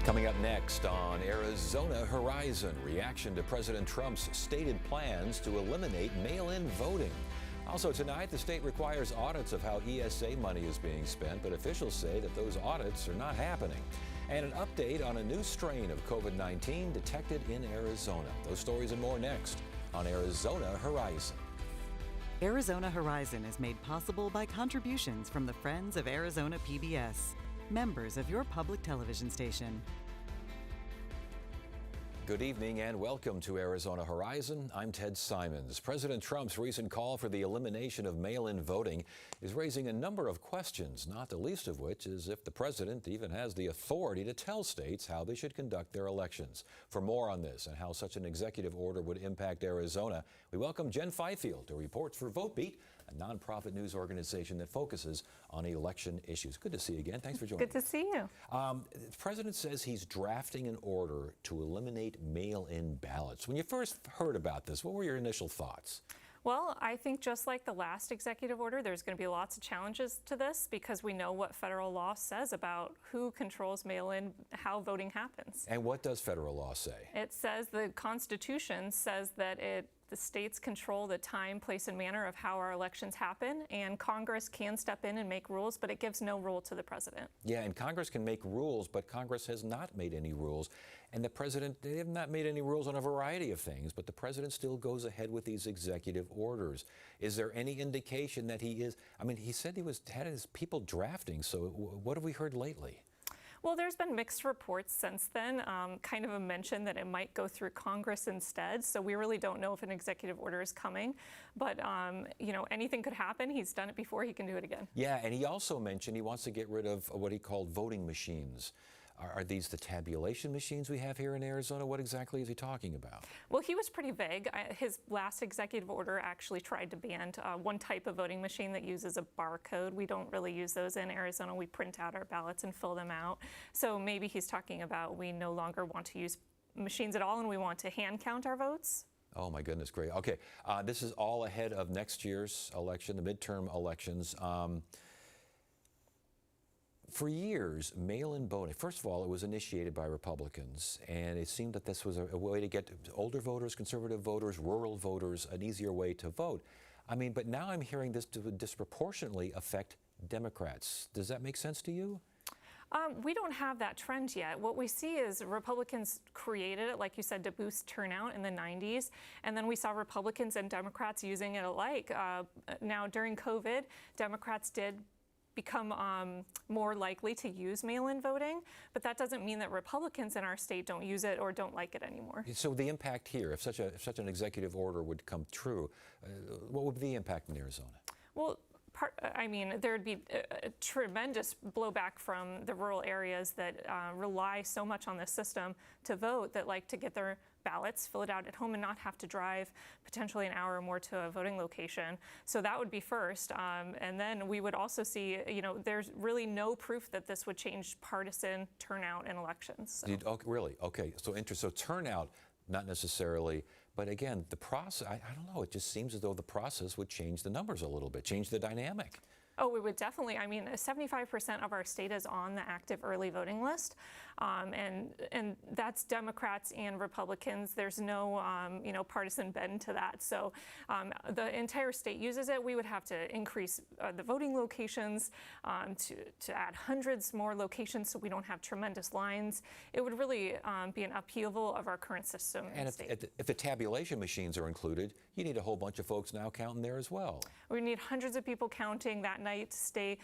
Coming up next on Arizona Horizon, reaction to President Trump's stated plans to eliminate mail-in voting. Also tonight, the state requires audits of how ESA money is being spent, but officials say that those audits are not happening. And an update on a new strain of COVID-19 detected in Arizona. Those stories and more next on Arizona Horizon. Arizona Horizon is made possible by contributions from the Friends of Arizona PBS, members of your public television station. Good evening and welcome to Arizona Horizon. I'm Ted Simons. President Trump's recent call for the elimination of mail-in voting is raising a number of questions, not the least of which is if the president even has the authority to tell states how they should conduct their elections. For more on this and how such an executive order would impact Arizona, we welcome Jen Fifield, who reports for VoteBeat, a nonprofit news organization that focuses on election issues. Good to see you again. Thanks for joining. Good to see you. The president says he's drafting an order to eliminate mail-in ballots. When you first heard about this, what were your initial thoughts? Well, I think just like the last executive order, there's going to be lots of challenges to this because we know what federal law says about who controls mail-in, how voting happens. And what does federal law say? It says the Constitution says that the states control the time, place, and manner of how our elections happen, and Congress can step in and make rules, but it gives no rule to the president. Yeah, and Congress can make rules, but Congress has not made any rules. And the president, they have not made any rules on a variety of things, but the president still goes ahead with these executive orders. Is there any indication that he is, he said he had his people drafting, so what have we heard lately? Well, there's been mixed reports since then, kind of a mention that it might go through Congress instead. So we really don't know if an executive order is coming. But, anything could happen. He's done it before. He can do it again. Yeah, and he also mentioned he wants to get rid of what he called voting machines. Are these the tabulation machines we have here in Arizona? What exactly is he talking about? Well, he was pretty vague. His last executive order actually tried to ban one type of voting machine that uses a barcode. We don't really use those in Arizona. We print out our ballots and fill them out. So maybe he's talking about we no longer want to use machines at all and we want to hand count our votes. Oh, my goodness, great. Okay, this is all ahead of next year's election, the midterm elections. For years, mail-in voting, first of all, it was initiated by Republicans, and it seemed that this was a way to get older voters, conservative voters, rural voters, an easier way to vote. But now I'm hearing this to disproportionately affect Democrats. Does that make sense to you? We don't have that trend yet. What we see is Republicans created it, like you said, to boost turnout in the 90s. And then we saw Republicans and Democrats using it alike. Now, during COVID, Democrats did become more likely to use mail-in voting, but that doesn't mean that Republicans in our state don't use it or don't like it anymore. So the impact here, if such an executive order would come true, what would be the impact in Arizona? Well, there'd be a tremendous blowback from the rural areas that rely so much on this system to vote, that like to get their ballots, fill it out at home and not have to drive potentially an hour or more to a voting location. So that would be first. And then we would also see, there's really no proof that this would change partisan turnout in elections. So. Really? Okay. So turnout, not necessarily, but again, the process, I don't know, it just seems as though the process would change the numbers a little bit, change the dynamic. Oh, we would definitely. 75% of our state is on the active early voting list, and that's Democrats and Republicans. There's no, partisan bend to that. So the entire state uses it. We would have to increase the voting locations to add hundreds more locations so we don't have tremendous lines. It would really be an upheaval of our current system. And if the tabulation machines are included, you need a whole bunch of folks now counting there as well. We need hundreds of people counting that night to stay,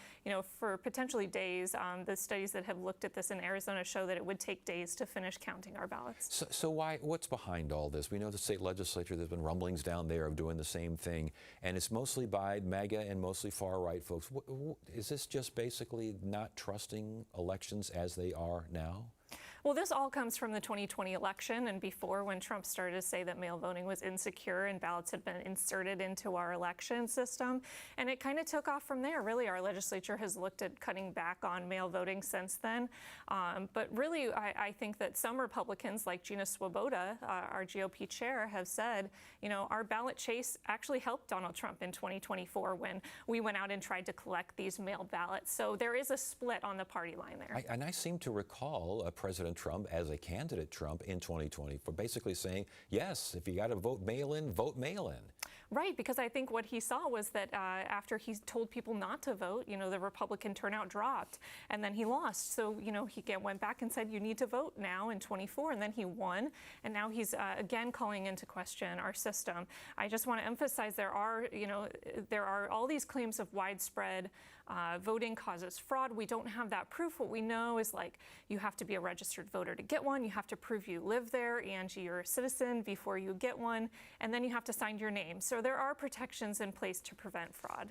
for potentially days. The studies that have looked at this in Arizona show that it would take days to finish counting our ballots. So what's behind all this? We know the state legislature, there's been rumblings down there of doing the same thing, and it's mostly by MAGA and mostly far-right folks. Is this just basically not trusting elections as they are now? Well, this all comes from the 2020 election and before, when Trump started to say that mail voting was insecure and ballots had been inserted into our election system. And it kind of took off from there. Really, our legislature has looked at cutting back on mail voting since then. But really, I think that some Republicans, like Gina Swoboda, our GOP chair, have said, you know, our ballot chase actually helped Donald Trump in 2024 when we went out and tried to collect these mail ballots. So there is a split on the party line there. And I seem to recall President Trump as a candidate Trump in 2020 for basically saying, yes, if you got to vote mail-in, vote mail-in. Right, because I think what he saw was that after he told people not to vote, the Republican turnout dropped, and then he lost. So, he went back and said, you need to vote now in 24, and then he won, and now he's again calling into question our system. I just want to emphasize there are all these claims of widespread voting causes fraud. We don't have that proof. What we know is you have to be a registered voter to get one. You have to prove you live there and you're a citizen before you get one, and then you have to sign your name. So there are protections in place to prevent fraud.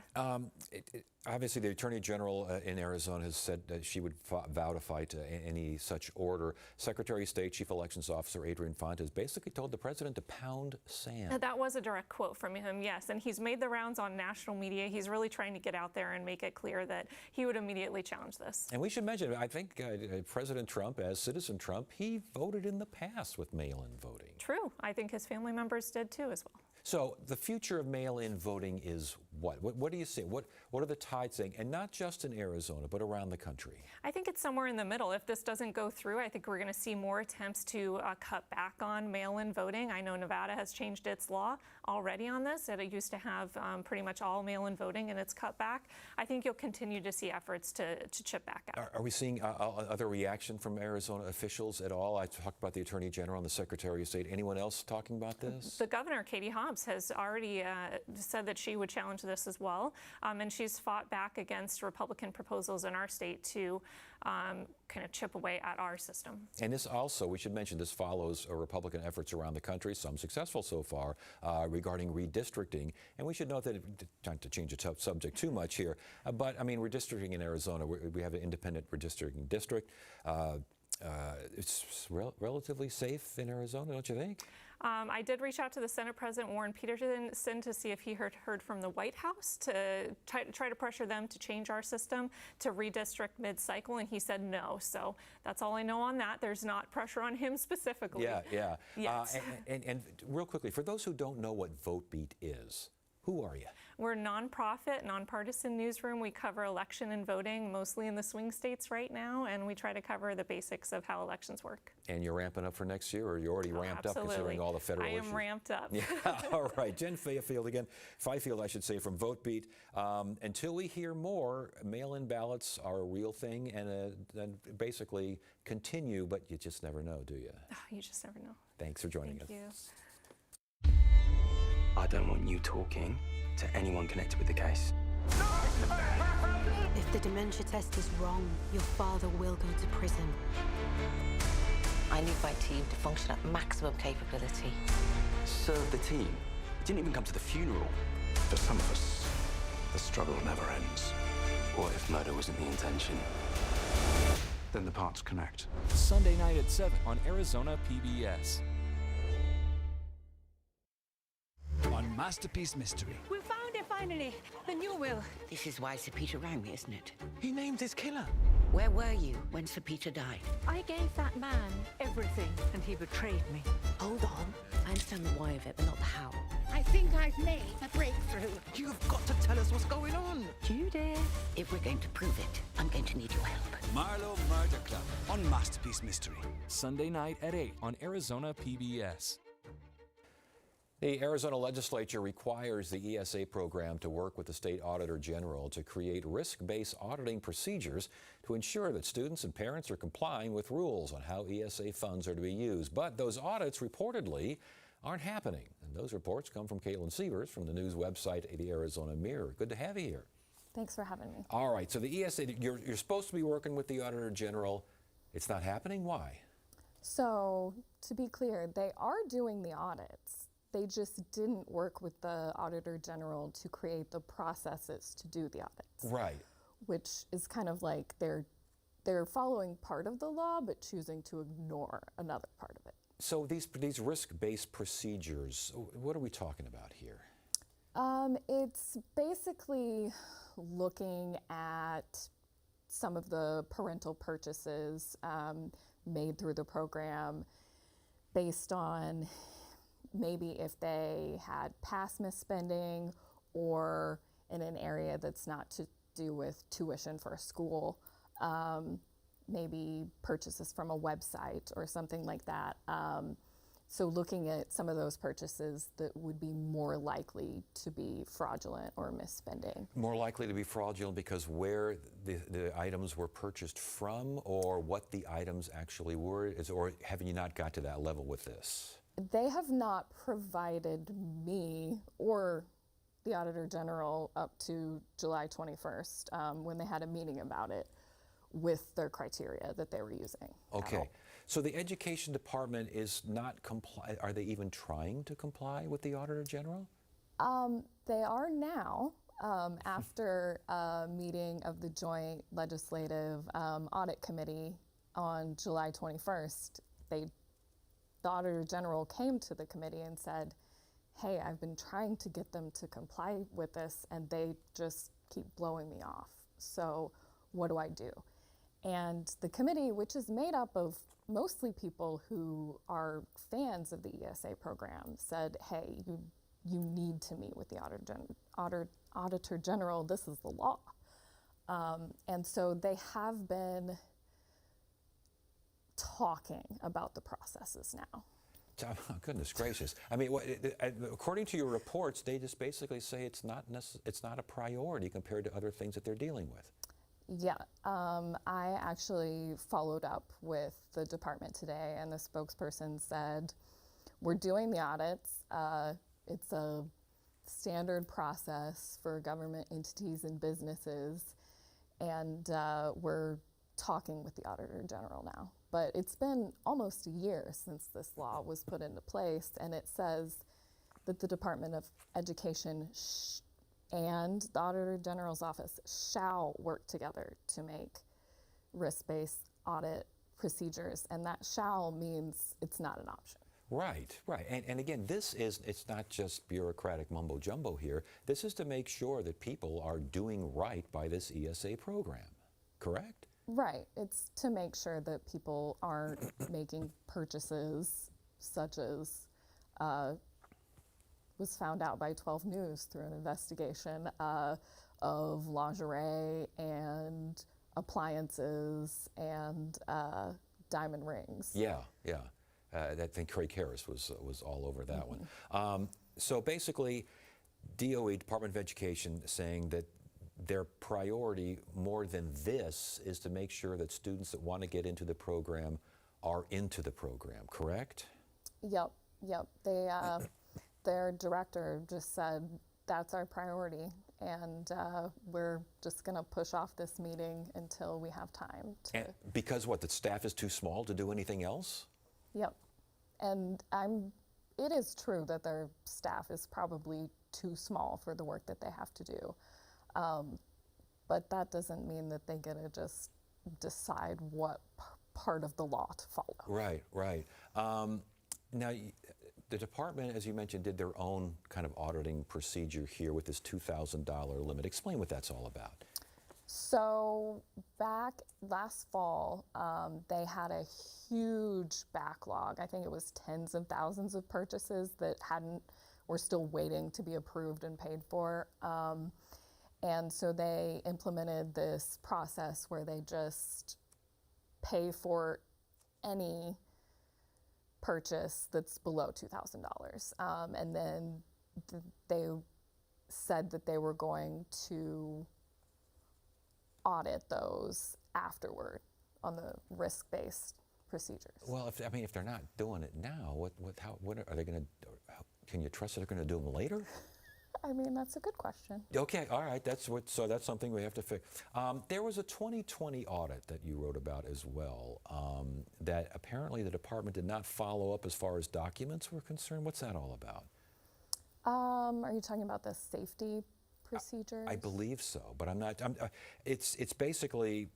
Obviously, the Attorney General in Arizona has said that she would vow to fight any such order. Secretary of State, Chief Elections Officer Adrian Fontes basically told the president to pound sand. That was a direct quote from him, yes. And he's made the rounds on national media. He's really trying to get out there and make it clear that he would immediately challenge this. And we should mention, I think President Trump, as Citizen Trump, he voted in the past with mail-in voting. True. I think his family members did too as well. So the future of mail-in voting is what? What do you see? What are the tides saying? And not just in Arizona, but around the country. I think it's somewhere in the middle. If this doesn't go through, I think we're going to see more attempts to cut back on mail-in voting. I know Nevada has changed its law already on this. It used to have pretty much all mail-in voting, and it's cut back. I think you'll continue to see efforts to chip back out. Are we seeing other reaction from Arizona officials at all? I talked about the Attorney General and the Secretary of State. Anyone else talking about this? The governor, Katie Hobbs, has already said that she would challenge this as well, and she's fought back against Republican proposals in our state to kind of chip away at our system. And this also, we should mention, this follows Republican efforts around the country, some successful so far, regarding redistricting. And we should note that, not to change the subject too much here, but I mean, redistricting in Arizona, we have an independent redistricting district. It's relatively safe in Arizona, don't you think? I did reach out to the Senate President Warren Peterson to see if he heard from the White House to try to pressure them to change our system to redistrict mid-cycle, and he said no. So that's all I know on that. There's not pressure on him specifically. Yeah. Yes. And real quickly, for those who don't know what VoteBeat is, who are you? We're a nonprofit, nonpartisan newsroom. We cover election and voting, mostly in the swing states right now, and we try to cover the basics of how elections work. And you're ramping up for next year, or you're already ramped up considering all the federal issues? I am ramped up. Yeah, all right. Jen Fifield, I should say, from VoteBeat. Until we hear more, mail-in ballots are a real thing and basically continue, but you just never know, do you? Oh, you just never know. Thanks for joining us. Thank you. I don't want you talking to anyone connected with the case. If the dementia test is wrong, your father will go to prison. I need my team to function at maximum capability. Serve the team. You didn't even come to the funeral. For some of us, the struggle never ends. What if murder wasn't the intention? Then the parts connect. Sunday night at 7 on Arizona PBS. On Masterpiece Mystery. We found it finally. The new will. This is why Sir Peter rang me, isn't it? He named his killer. Where were you when Sir Peter died? I gave that man everything, and he betrayed me. Hold on. I understand the why of it, but not the how. I think I've made a breakthrough. You've got to tell us what's going on. Judith. If we're going to prove it, I'm going to need your help. Marlowe Murder Club on Masterpiece Mystery. Sunday night at 8 on Arizona PBS. The Arizona legislature requires the ESA program to work with the state auditor general to create risk-based auditing procedures to ensure that students and parents are complying with rules on how ESA funds are to be used. But those audits reportedly aren't happening. And those reports come from Caitlin Sievers from the news website, the Arizona Mirror. Good to have you here. Thanks for having me. All right, so the ESA, you're supposed to be working with the auditor general. It's not happening? Why? So, to be clear, they are doing the audits. They just didn't work with the Auditor General to create the processes to do the audits. Right. Which is kind of like they're following part of the law, but choosing to ignore another part of it. So these risk-based procedures, what are we talking about here? It's basically looking at some of the parental purchases made through the program based on maybe if they had past misspending or in an area that's not to do with tuition for a school, maybe purchases from a website or something like that. So looking at some of those purchases that would be more likely to be fraudulent or misspending. More likely to be fraudulent because where the items were purchased from, or what the items actually were, or have you not got to that level with this? They have not provided me or the Auditor General up to July 21st, when they had a meeting about it, with their criteria that they were using. Okay. So the Education Department is not comply. Are they even trying to comply with the Auditor General? They are now, after a meeting of the Joint Legislative Audit Committee on July 21st, the Auditor General came to the committee and said, hey, I've been trying to get them to comply with this and they just keep blowing me off. So what do I do? And the committee, which is made up of mostly people who are fans of the ESA program, said, hey, you need to meet with the Auditor General. This is the law. And so they have been talking about the processes now. Oh, goodness gracious! I mean, according to your reports, they just basically say it's not a priority compared to other things that they're dealing with. Yeah, I actually followed up with the department today, and the spokesperson said, we're doing the audits. It's a standard process for government entities and businesses, and we're talking with the Auditor General now. But it's been almost a year since this law was put into place, and it says that the Department of Education and the Auditor General's office shall work together to make risk-based audit procedures, and that shall means it's not an option. Right, right. And again, it's not just bureaucratic mumbo jumbo here. This is to make sure that people are doing right by this ESA program, correct? Right. It's to make sure that people aren't making purchases such as was found out by 12 News through an investigation of lingerie and appliances and diamond rings. Yeah, yeah. I think Craig Harris was all over that one. So basically, DOE, Department of Education, saying that their priority more than this is to make sure that students that want to get into the program are into the program, correct? Yep. They, their director just said, that's our priority, and we're just going to push off this meeting until we have time to. And because what, the staff is too small to do anything else? Yep. And it is true that their staff is probably too small for the work that they have to do. But that doesn't mean that they get to just decide what part of the law to follow. Right, right. Now, the department, as you mentioned, did their own kind of auditing procedure here with this $2,000 limit. Explain what that's all about. So back last fall, they had a huge backlog. I think it was tens of thousands of purchases that were still waiting to be approved and paid for. And so they implemented this process where they just pay for any purchase that's below $2,000. And then they said that they were going to audit those afterward on the risk-based procedures. Well, if they're not doing it now, what are they going to? Can you trust that they're going to do them later? I mean, that's a good question. Okay, all right. So that's something we have to fix. There was a 2020 audit that you wrote about as well. That apparently the department did not follow up as far as documents were concerned. What's that all about? Are you talking about the safety procedures? I believe so, but I'm not. It's basically.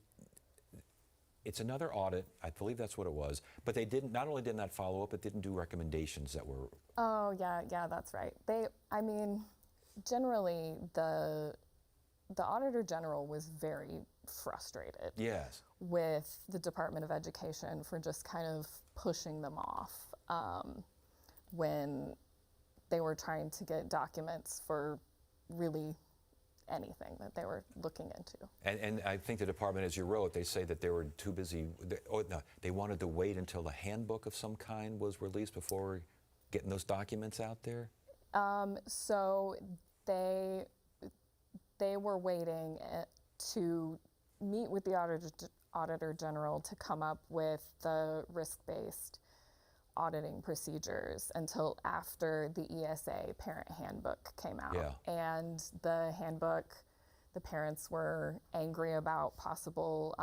It's another audit. I believe that's what it was. But they not only did not follow up, but didn't do recommendations that were. Oh yeah, that's right. Generally, the Auditor General was very frustrated. Yes. With the Department of Education for just kind of pushing them off when they were trying to get documents for really anything that they were looking into. And I think the department, as you wrote, they say that they were too busy. They wanted to wait until a handbook of some kind was released before getting those documents out there? So they were waiting to meet with the Auditor General to come up with the risk-based auditing procedures until after the ESA parent handbook came out. Yeah. And the handbook, the parents were angry about possible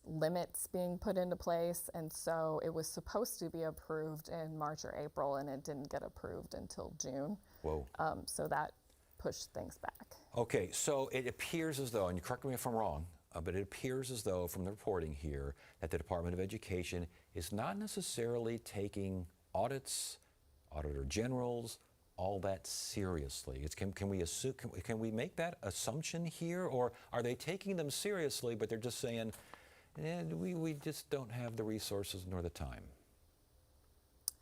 limits being put into place, and so it was supposed to be approved in March or April, and it didn't get approved until June. Whoa. So that pushed things back. Okay, so it appears as though, and you correct me if I'm wrong, but it appears as though from the reporting here that the Department of Education is not necessarily taking audits, auditor generals, all that seriously. Can we assume? Can we make that assumption here, or are they taking them seriously, but they're just saying, we just don't have the resources nor the time?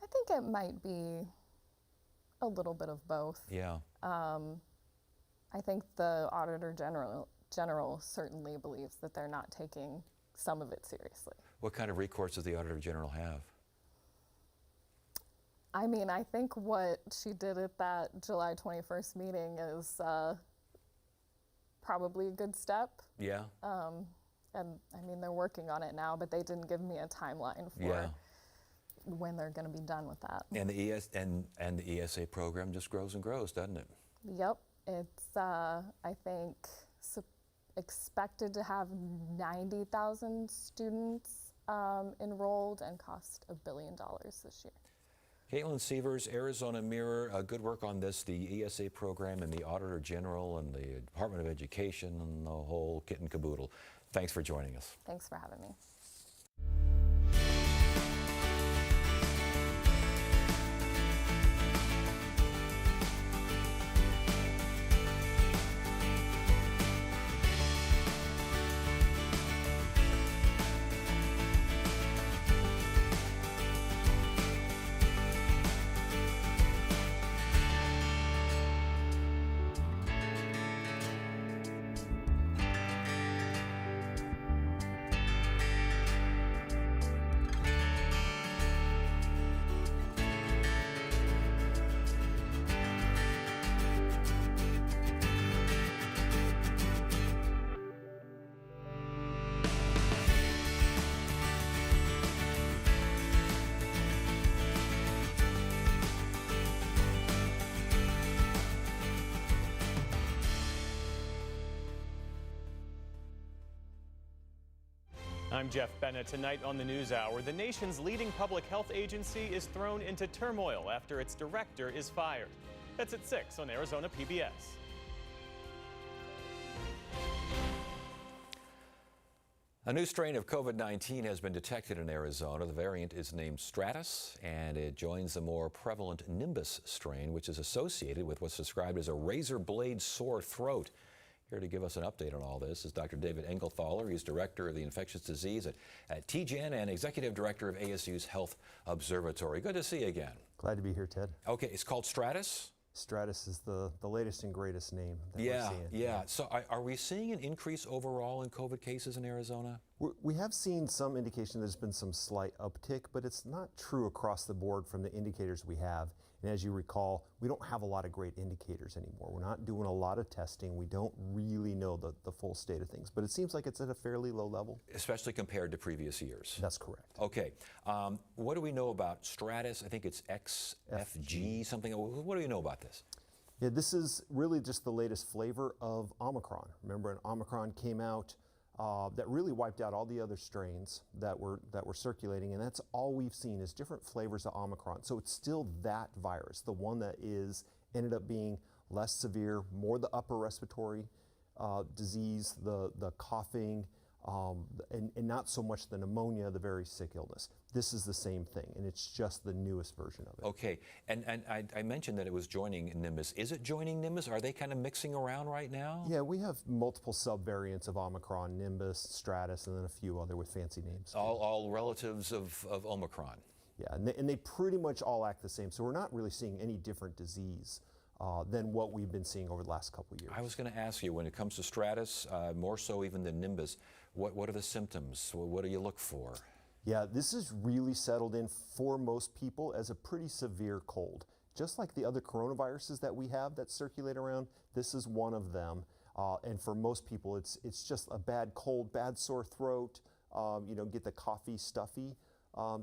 I think it might be a little bit of both. Yeah. I think the Auditor General certainly believes that they're not taking some of it seriously. What kind of recourse does the Auditor General have? I mean, I think what she did at that July 21st meeting is probably a good step. Yeah. And I mean, they're working on it now, but they didn't give me a timeline for when they're going to be done with that. And the ESA program just grows and grows, doesn't it? Yep. It's, I think, expected to have 90,000 students enrolled and cost $1 billion this year. Caitlin Sievers, Arizona Mirror, good work on this, the ESA program and the Auditor General and the Department of Education and the whole kit and caboodle. Thanks for joining us. Thanks for having me. I'm Jeff Bennett. Tonight on the NewsHour, the nation's leading public health agency is thrown into turmoil after its director is fired. That's at 6 on Arizona PBS. A new strain of COVID-19 has been detected in Arizona. The variant is named Stratus, and it joins the more prevalent Nimbus strain, which is associated with what's described as a razor blade sore throat. Here to give us an update on all this is Dr. David Engelthaler. He's Director of the Infectious Disease at TGen and Executive Director of ASU's Health Observatory. Good to see you again. Glad to be here, Ted. Okay, it's called Stratus? Stratus is the latest and greatest name that we're seeing. Yeah. So are we seeing an increase overall in COVID cases in Arizona? We have seen some indication there's been some slight uptick, but it's not true across the board from the indicators we have. And as you recall, we don't have a lot of great indicators anymore. We're not doing a lot of testing. We don't really know the full state of things, but it seems like it's at a fairly low level. Especially compared to previous years. That's correct. Okay. What do we know about Stratus? I think it's XFG something. What do we know about this? Yeah, this is really just the latest flavor of Omicron. Remember, when Omicron came out, that really wiped out all the other strains that were circulating, and that's all we've seen is different flavors of Omicron. So it's still that virus, the one that ended up being less severe, more the upper respiratory disease, the coughing, and not so much the pneumonia, the very sick illness. This is the same thing, and it's just the newest version of it. Okay, and I mentioned that it was joining Nimbus. Is it joining Nimbus? Are they kind of mixing around right now? Yeah, we have multiple subvariants of Omicron, Nimbus, Stratus, and then a few other with fancy names. All relatives of Omicron. Yeah, and they pretty much all act the same, so we're not really seeing any different disease than what we've been seeing over the last couple of years. I was going to ask you, when it comes to Stratus, more so even than Nimbus, what are the symptoms? What do you look for? Yeah, this is really settled in for most people as a pretty severe cold. Just like the other coronaviruses that we have that circulate around, this is one of them. And for most people, it's just a bad cold, bad sore throat, get the coughy, stuffy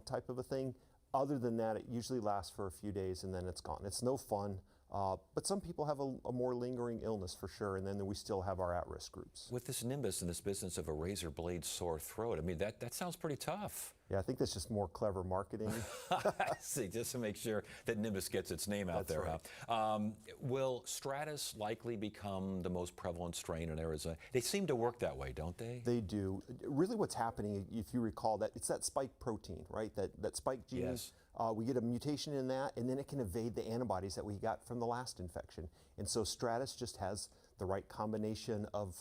type of a thing. Other than that, it usually lasts for a few days and then it's gone. It's no fun. But some people have a more lingering illness for sure, and then we still have our at-risk groups. With this Nimbus and this business of a razor blade sore throat, I mean, that sounds pretty tough. Yeah, I think that's just more clever marketing. I see, just to make sure that Nimbus gets its name out there. Right. Huh? Will Stratus likely become the most prevalent strain in Arizona? They seem to work that way, don't they? They do. Really what's happening, if you recall, that it's that spike protein, right? That spike gene. Yes. We get a mutation in that, and then it can evade the antibodies that we got from the last infection. And so Stratus just has the right combination of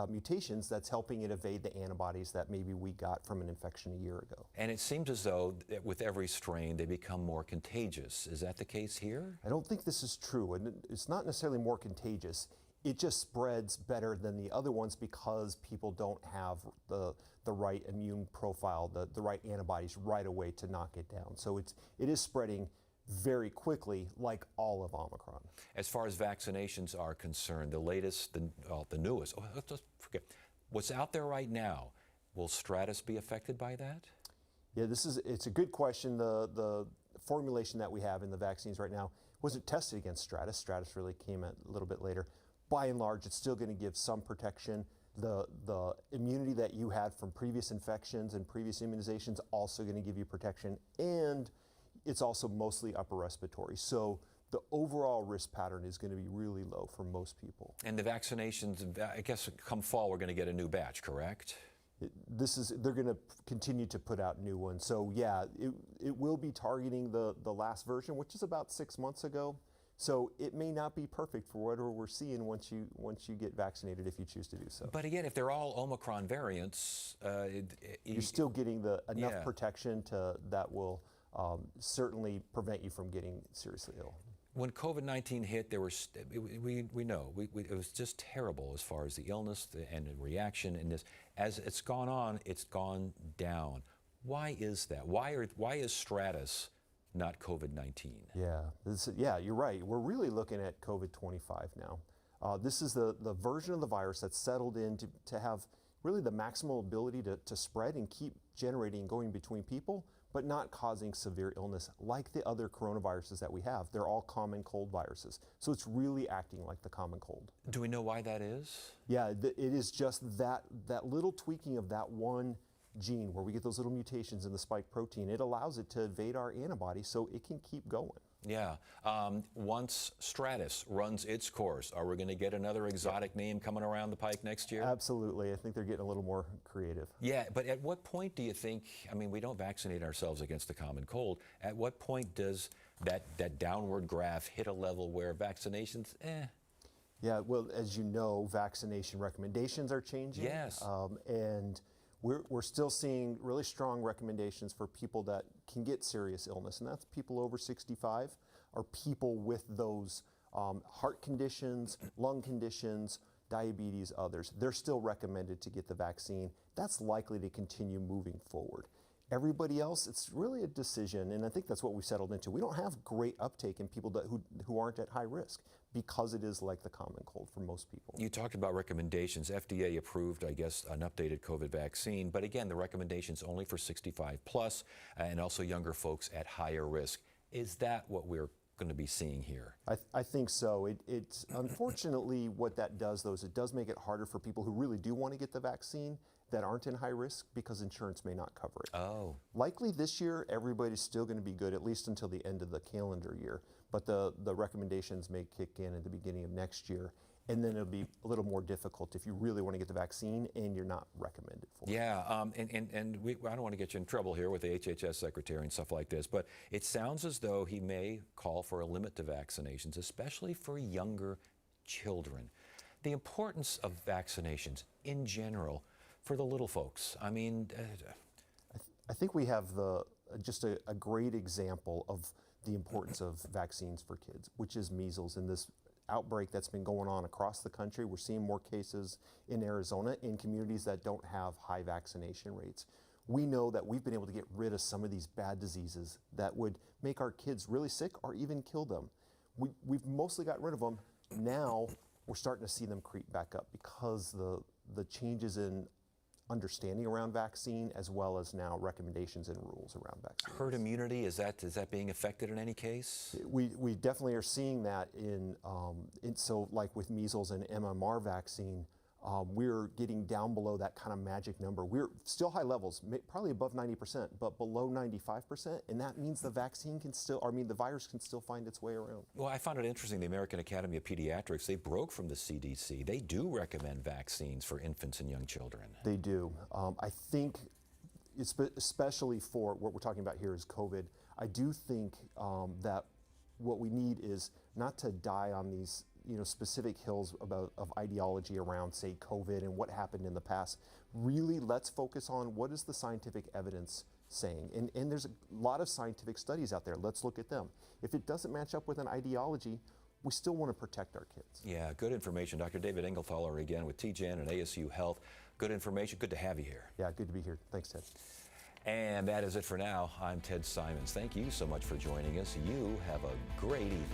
mutations that's helping it evade the antibodies that maybe we got from an infection a year ago. And it seems as though that with every strain, they become more contagious. Is that the case here? I don't think this is true, and it's not necessarily more contagious. It just spreads better than the other ones because people don't have the right immune profile, the right antibodies right away to knock it down. So it is spreading very quickly, like all of Omicron. As far as vaccinations are concerned, the latest, the newest, let's forget, what's out there right now, will Stratus be affected by that? Yeah, it's a good question. The formulation that we have in the vaccines right now wasn't tested against Stratus. Stratus really came a little bit later. By and large, it's still going to give some protection. The immunity that you had from previous infections and previous immunizations also going to give you protection, and it's also mostly upper respiratory. So the overall risk pattern is going to be really low for most people. And the vaccinations, I guess come fall, we're going to get a new batch, correct? They're going to continue to put out new ones. So yeah, it will be targeting the last version, which is about 6 months ago. So it may not be perfect for whatever we're seeing once you get vaccinated, if you choose to do so. But again, if they're all Omicron variants, you're still getting enough protection that will certainly prevent you from getting seriously ill. When COVID-19 hit, there was we know it was just terrible as far as the illness and the reaction. And this, as it's gone on, it's gone down. Why is that? Why is Stratus not COVID-19? Yeah, you're right. We're really looking at COVID-25 now. This is the version of the virus that's settled in to have really the maximal ability to spread and keep generating and going between people, but not causing severe illness like the other coronaviruses that we have. They're all common cold viruses. So it's really acting like the common cold. Do we know why that is? Yeah, it is just that little tweaking of that one gene where we get those little mutations in the spike protein. It allows it to evade our antibodies so it can keep going. Yeah. Once Stratus runs its course, are we going to get another exotic name coming around the pike next year? Absolutely. I think they're getting a little more creative. Yeah, but at what point do you think, I mean, we don't vaccinate ourselves against the common cold. At what point does that downward graph hit a level where vaccinations, Yeah, well, as you know, vaccination recommendations are changing. Yes. And we're still seeing really strong recommendations for people that can get serious illness, and that's people over 65 or people with those heart conditions, lung conditions, diabetes, others. They're still recommended to get the vaccine. That's likely to continue moving forward. Everybody else, it's really a decision, and I think that's what we settled into. We don't have great uptake in people who aren't at high risk because it is like the common cold for most people. You talked about recommendations. FDA approved, I guess, an updated COVID vaccine, but again, the recommendation's only for 65 plus and also younger folks at higher risk. Is that what we're going to be seeing here? I think so. It's unfortunately what that does, though, is it does make it harder for people who really do want to get the vaccine that aren't in high risk because insurance may not cover it. Oh. Likely this year, everybody's still going to be good, at least until the end of the calendar year. But the recommendations may kick in at the beginning of next year. And then it'll be a little more difficult if you really want to get the vaccine and you're not recommended for it. Yeah, and I don't want to get you in trouble here with the HHS secretary and stuff like this, but it sounds as though he may call for a limit to vaccinations, especially for younger children. The importance of vaccinations in general for the little folks. I mean, I think we have just a great example of the importance of vaccines for kids, which is measles. And this outbreak that's been going on across the country, we're seeing more cases in Arizona in communities that don't have high vaccination rates. We know that we've been able to get rid of some of these bad diseases that would make our kids really sick or even kill them. We've mostly gotten rid of them. Now we're starting to see them creep back up because the changes in understanding around vaccine, as well as now recommendations and rules around vaccine. Herd immunity, is that being affected in any case? We definitely are seeing that so like with measles and MMR vaccine, we're getting down below that kind of magic number. We're still high levels, probably above 90%, but below 95%, and that means the virus can still find its way around. Well, I found it interesting, the American Academy of Pediatrics, they broke from the CDC. They do recommend vaccines for infants and young children. They do. I think, especially for what we're talking about here is COVID, I do think that what we need is not to die on these specific hills of ideology around, say, COVID and what happened in the past. Really, let's focus on what is the scientific evidence saying. And there's a lot of scientific studies out there. Let's look at them. If it doesn't match up with an ideology, we still want to protect our kids. Yeah, good information. Dr. David Engelthaler again with TGen and ASU Health. Good information. Good to have you here. Yeah, good to be here. Thanks, Ted. And that is it for now. I'm Ted Simons. Thank you so much for joining us. You have a great evening.